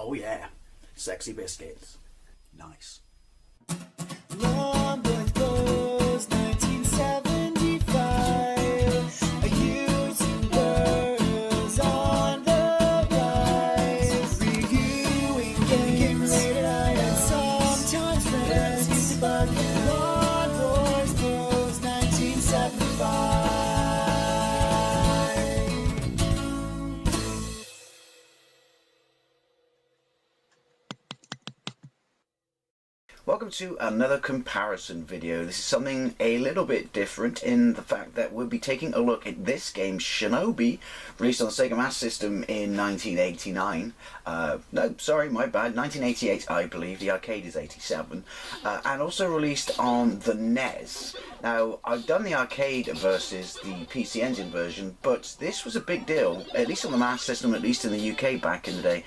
Oh yeah, sexy biscuits. Nice. Long boys blues, 1975. YouTubers on the rise, reviewing games late at night and sometimes friends. But Long boys blues, 1975. Welcome to another comparison video. This is something a little bit different in the fact that we'll be taking a look at this game, Shinobi, released on the SEGA Master System in 1989. No, sorry, my bad, 1988 I believe, the arcade is 87. And also released on the NES. Now, I've done the arcade versus the PC Engine version, but this was a big deal, at least on the Master System, at least in the UK back in the day,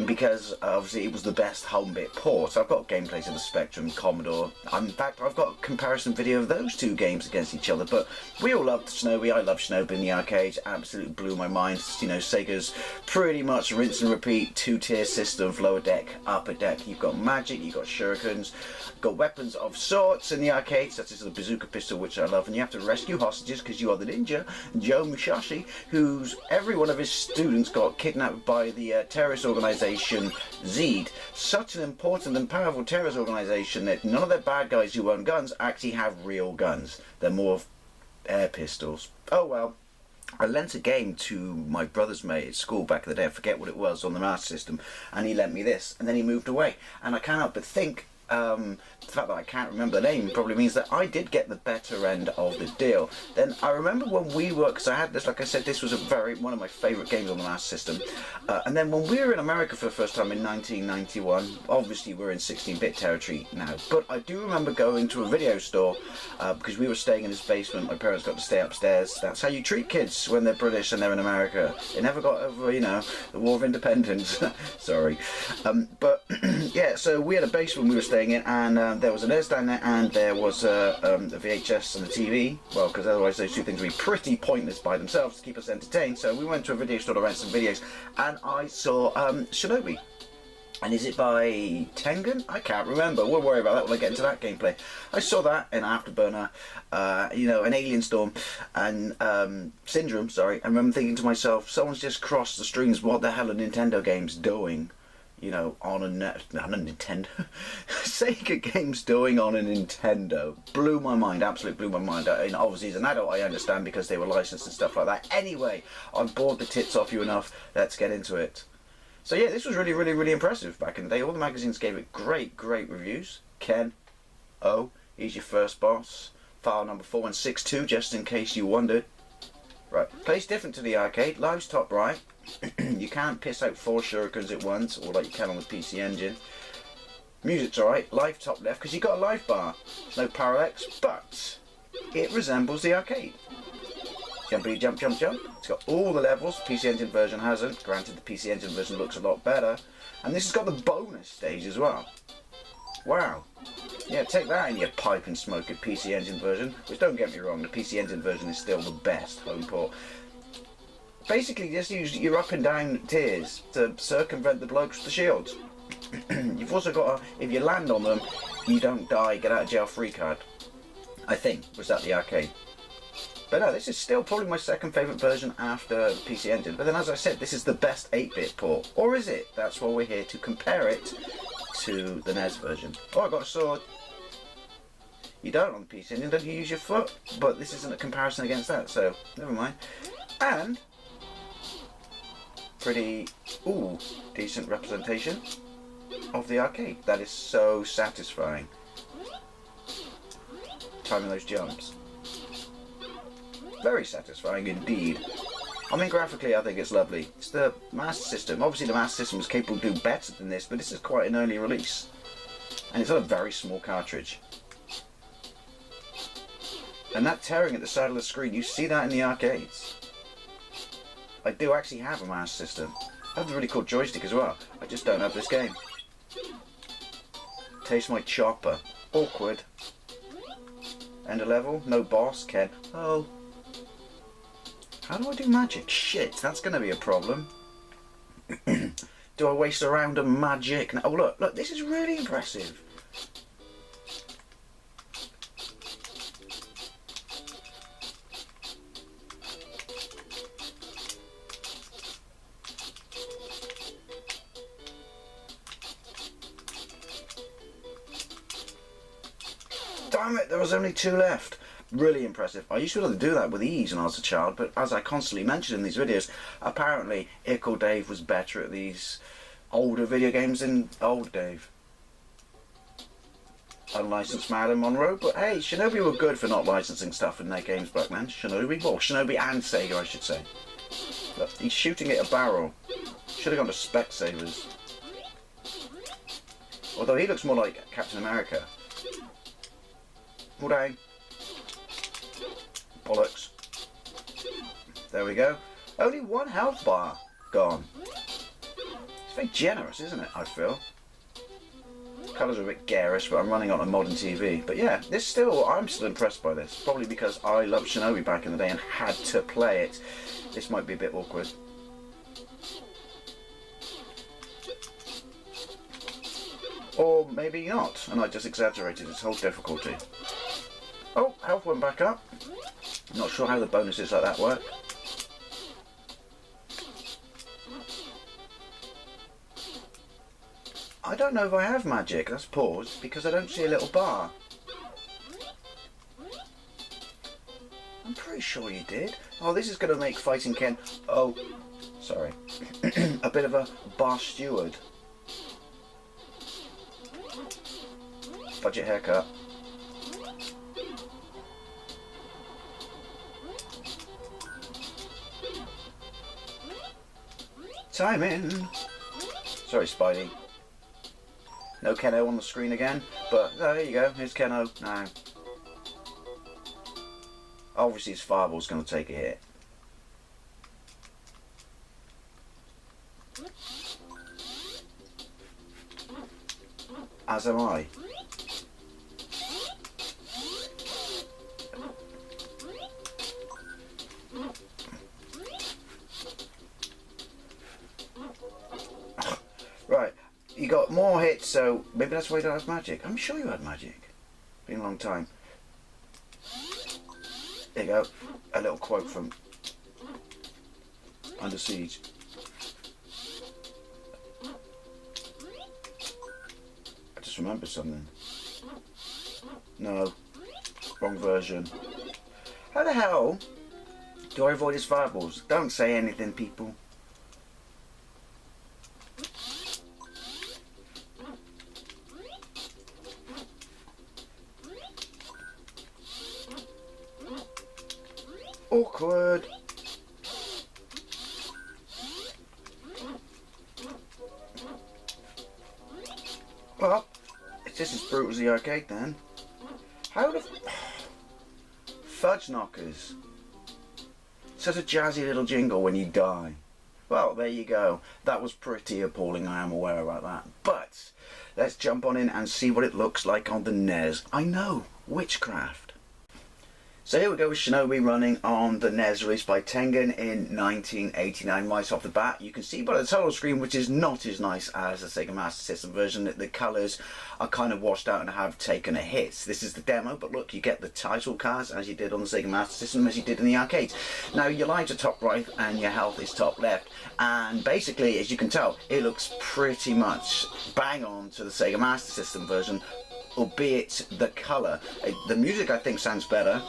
because obviously it was the best home bit port. I've got gameplays of the Spectrum, Commodore. In fact, I've got a comparison video of those two games against each other, but we all loved Shinobi. I loved Shinobi in the arcade. Absolutely blew my mind. You know, Sega's pretty much rinse and repeat two-tier system, lower deck, upper deck. You've got magic, you've got shurikens, you've got weapons of sorts in the arcade, such as the bazooka pistol, which I love, and you have to rescue hostages because you are the ninja, Joe Musashi, who's every one of his students got kidnapped by the terrorist organization Zed. Such an important and powerful terrorist organization that none of their bad guys who own guns actually have real guns. They're more air pistols. Oh well. I lent a game to my brother's mate at school back in the day. I forget what it was on the Master System, and he lent me this, and then he moved away. And I can't help but think the fact that I can't remember the name probably means that I did get the better end of the deal. Then I remember when we were, because I had this, like I said, this was one of my favourite games on the Master System. And then when we were in America for the first time in 1991, obviously we're in 16-bit territory now, but I do remember going to a video store because we were staying in this basement. My parents got to stay upstairs. That's how you treat kids when they're British and they're in America. They never got over, you know, the War of Independence. Sorry. But yeah, so we had a basement we were staying in, and there was a NES down there, and there was a VHS and a TV. Well, because otherwise those two things would be pretty pointless by themselves to keep us entertained. So we went to a video store to rent some videos, and I saw Shinobi. And is it by Tengen? I can't remember. We'll worry about that when I get into that gameplay. I saw that in Afterburner, you know, an Alien Storm, and Syndrome, sorry. I remember thinking to myself, someone's just crossed the streams. What the hell are Nintendo games doing? You know, on a Nintendo. Sega games doing on a Nintendo. Blew my mind, absolutely blew my mind. And obviously as an adult I understand because they were licensed and stuff like that. Anyway, I've bored the tits off you enough. Let's get into it. So yeah, this was really, really, really impressive back in the day. All the magazines gave it great, great reviews. Ken, oh, he's your first boss. File number 4162, just in case you wondered. Right, plays different to the arcade. Live's top right. You can't piss out 4 shurikens at once, or like you can on the PC Engine. Music's alright. Live top left, because you've got a live bar. No parallax, but it resembles the arcade. Jumpity jump, jump, jump. It's got all the levels. PC Engine version hasn't. Granted, the PC Engine version looks a lot better. And this has got the bonus stage as well. Wow. Yeah, take that in your pipe and smoke it, PC Engine version. Which, don't get me wrong, the PC Engine version is still the best home port. Basically, just use your up and down tiers to circumvent the blokes with the shields. You've also got to, if you land on them, you don't die, get out of jail free card. I think, was that the arcade? But no, this is still probably my second favourite version after PC Engine. But then, as I said, this is the best 8-bit port. Or is it? That's why we're here to compare it to the NES version. Oh, I got a sword. You don't on the PC Engine, don't you use your foot? But this isn't a comparison against that, so never mind. And pretty, ooh, decent representation of the arcade. That is so satisfying. Timing those jumps. Very satisfying indeed. I mean, graphically I think it's lovely. It's the Master System. Obviously the Master System is capable of doing better than this, but this is quite an early release. And it's on a very small cartridge. And that tearing at the side of the screen, you see that in the arcades. I do actually have a Master System. I have a really cool joystick as well. I just don't have this game. Taste my chopper. Awkward. End of level. No boss. Ken. Oh. How do I do magic? Shit, that's going to be a problem. Do I waste a round of magic? Oh look, look, this is really impressive. Damn it, there was only 2 left. Really impressive. I used to be able to do that with ease when I was a child, but as I constantly mention in these videos, apparently Ickle Dave was better at these older video games than old Dave. Unlicensed Marilyn Monroe, but hey, Shinobi were good for not licensing stuff in their games back then. Shinobi, well, Shinobi and Sega, I should say. Look, he's shooting at a barrel. Should have gone to Specsavers. Although he looks more like Captain America. Pull down. Bollocks. There we go. Only 1 health bar gone. It's very generous, isn't it, I feel? Colours are a bit garish, but I'm running on a modern TV. But yeah, I'm still impressed by this. Probably because I loved Shinobi back in the day and had to play it. This might be a bit awkward. Or maybe not, and I just exaggerated its whole difficulty. Oh, health went back up. Not sure how the bonuses like that work. I don't know if I have magic. Let's pause because I don't see a little bar. I'm pretty sure you did. Oh, this is going to make fighting Ken... Oh, sorry. A bit of a bar steward. Budget haircut. Time in. Sorry, Spidey. No Keno on the screen again, but there you go. Here's Keno now. Obviously, his fireball's going to take a hit. As am I. Right, you got more hits, so maybe that's why you don't have magic. I'm sure you had magic. Been a long time. There you go. A little quote from Under Siege. I just remembered something. No, wrong version. How the hell do I avoid his fireballs? Don't say anything, people. Awkward. Well, it's just as brutal as the arcade then. How the fudge knockers? Such a jazzy little jingle when you die. Well, there you go. That was pretty appalling, I am aware about that. But let's jump on in and see what it looks like on the NES. I know, witchcraft. So here we go with Shinobi running on the NES, released by Tengen in 1989. Right off the bat, you can see by the title screen, which is not as nice as the SEGA Master System version, that the colours are kind of washed out and have taken a hit. This is the demo, but look, you get the title cards as you did on the SEGA Master System, as you did in the arcades. Now, your lives are top right and your health is top left, and basically, as you can tell, it looks pretty much bang on to the SEGA Master System version, albeit the colour. The music, I think, sounds better,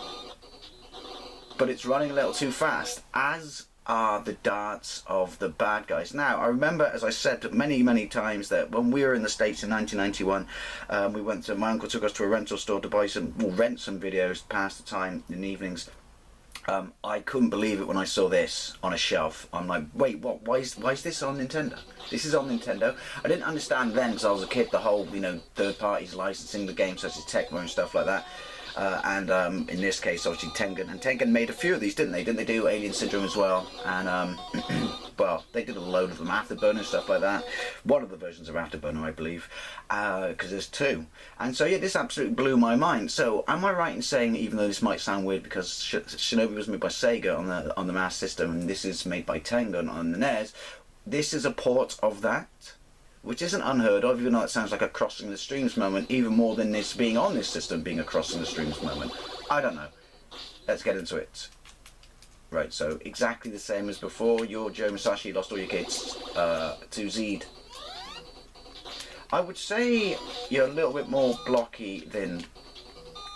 but it's running a little too fast, as are the darts of the bad guys. Now, I remember, as I said many, many times, that when we were in the States in 1991, my uncle took us to a rental store to buy rent some videos to pass the time in the evenings. I couldn't believe it when I saw this on a shelf. I'm like, wait, what? Why is this on Nintendo? This is on Nintendo. I didn't understand then, because I was a kid, the whole, third parties licensing the game, such as Tecmo and stuff like that. In this case, obviously Tengen, and Tengen made a few of these, didn't they? Didn't they do Alien Syndrome as well? And well, they did a load of them, Afterburner and stuff like that. One of the versions of Afterburner, I believe, because there's 2. And so yeah, this absolutely blew my mind. So am I right in saying, even though this might sound weird, because Shinobi was made by Sega on the Master System, and this is made by Tengen on the NES, this is a port of that, which isn't unheard of, even though it sounds like a crossing the streams moment, even more than this being on this system being a crossing the streams moment. I don't know. Let's get into it. Right, so exactly the same as before. You're Joe Musashi, lost all your kids to Zed. I would say you're a little bit more blocky than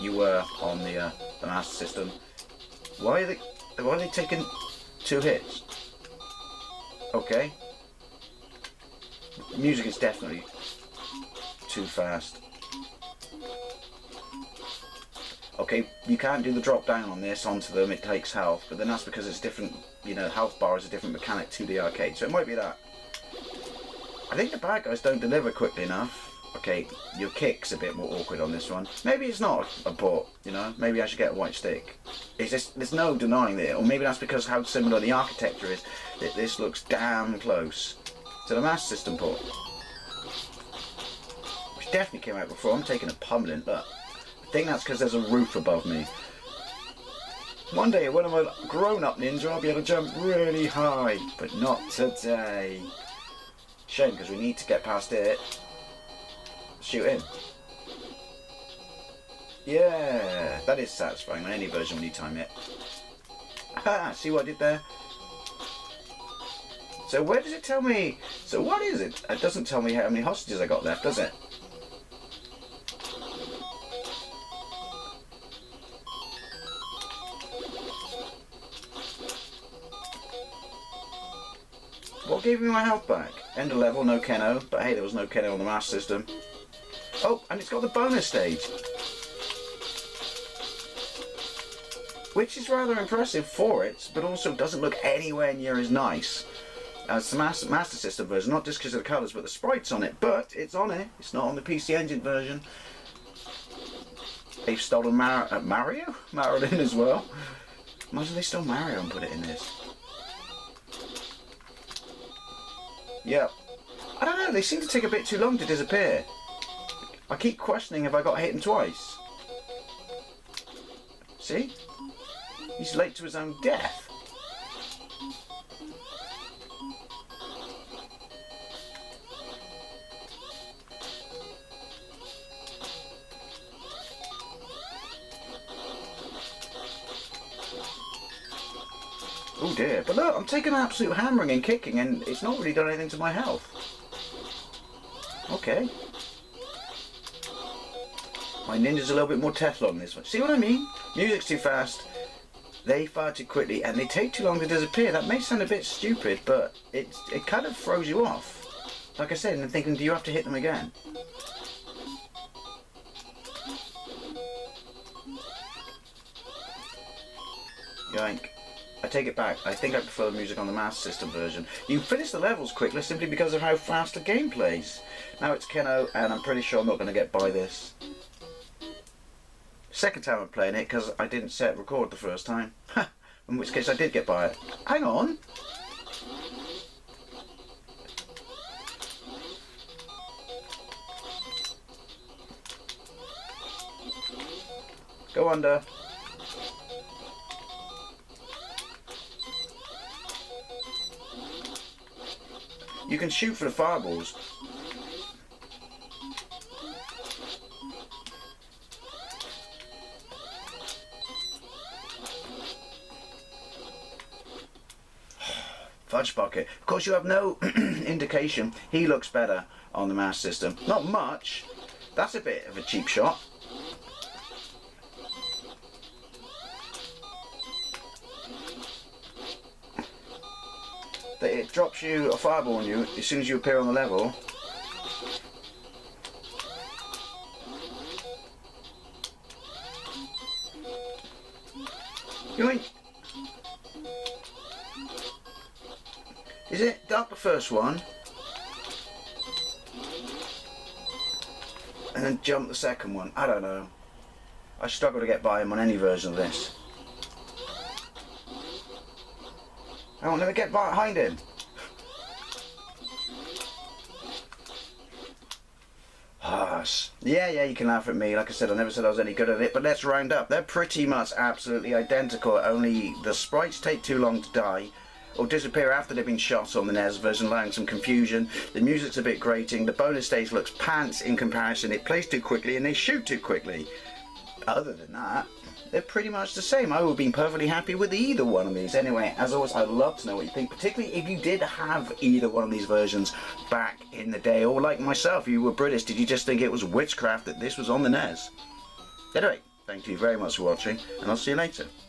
you were on the Master System. Why are they taking 2 hits? Okay. Music is definitely too fast. Okay, you can't do the drop down on this onto them, it takes health, but then that's because it's different, you know, health bar is a different mechanic to the arcade, so it might be that. I think the bad guys don't deliver quickly enough. Okay, your kick's a bit more awkward on this one. Maybe it's not a port, you know, maybe I should get a white stick. It's just, there's no denying it, or maybe that's because how similar the architecture is, that this looks damn close to the Master System port. Which definitely came out before. I'm taking a pummeling, but I think that's because there's a roof above me. One day when I'm a grown-up ninja I'll be able to jump really high, but not today. Shame, because we need to get past it. Shoot in. Yeah, that is satisfying on any version when you time it. Ah, see what I did there? So where does it tell me? So what is it? It doesn't tell me how many hostages I got left, does it? What gave me my health back? End of level, no Keno. But hey, there was no Keno on the Master System. Oh, and it's got the bonus stage. Which is rather impressive for it, but also doesn't look anywhere near as nice as the Master System version. Not just because of the colours, but the sprites on it. But it's on it. It's not on the PC Engine version. They've stolen Mario? Marilyn as well. Imagine they stole Mario and put it in this. Yep. I don't know, they seem to take a bit too long to disappear. I keep questioning if I got hit him twice. See? He's late to his own death. Oh dear, but look, I'm taking an absolute hammering and kicking and it's not really done anything to my health. Okay. My ninja's a little bit more Teflon on this one. See what I mean? Music's too fast, they fire too quickly, and they take too long to disappear. That may sound a bit stupid, but it kind of throws you off. Like I said, and I'm thinking, do you have to hit them again? Yoink. I take it back. I think I prefer the music on the Master System version. You can finish the levels quickly simply because of how fast the game plays. Now it's Keno, and I'm pretty sure I'm not going to get by this. Second time I'm playing it because I didn't set record the first time. In which case I did get by it. Hang on. Go under. You can shoot for the fireballs. Fudge bucket. Of course, you have no indication. He looks better on the Master System. Not much. That's a bit of a cheap shot. It drops you a fireball on you as soon as you appear on the level. Yoink! Is it duck the first one and then jump the second one? I don't know. I struggle to get by him on any version of this. I won't never get behind him. Yeah, you can laugh at me. Like I said, I never said I was any good at it, but let's round up. They're pretty much absolutely identical, only the sprites take too long to die, or disappear after they've been shot on the NES version, allowing some confusion. The music's a bit grating, the bonus stage looks pants in comparison, it plays too quickly and they shoot too quickly. Other than that, they're pretty much the same. I would have been perfectly happy with either one of these. Anyway, as always, I'd love to know what you think, particularly if you did have either one of these versions back in the day, or like myself, you were British, did you just think it was witchcraft that this was on the NES? Anyway, thank you very much for watching, and I'll see you later.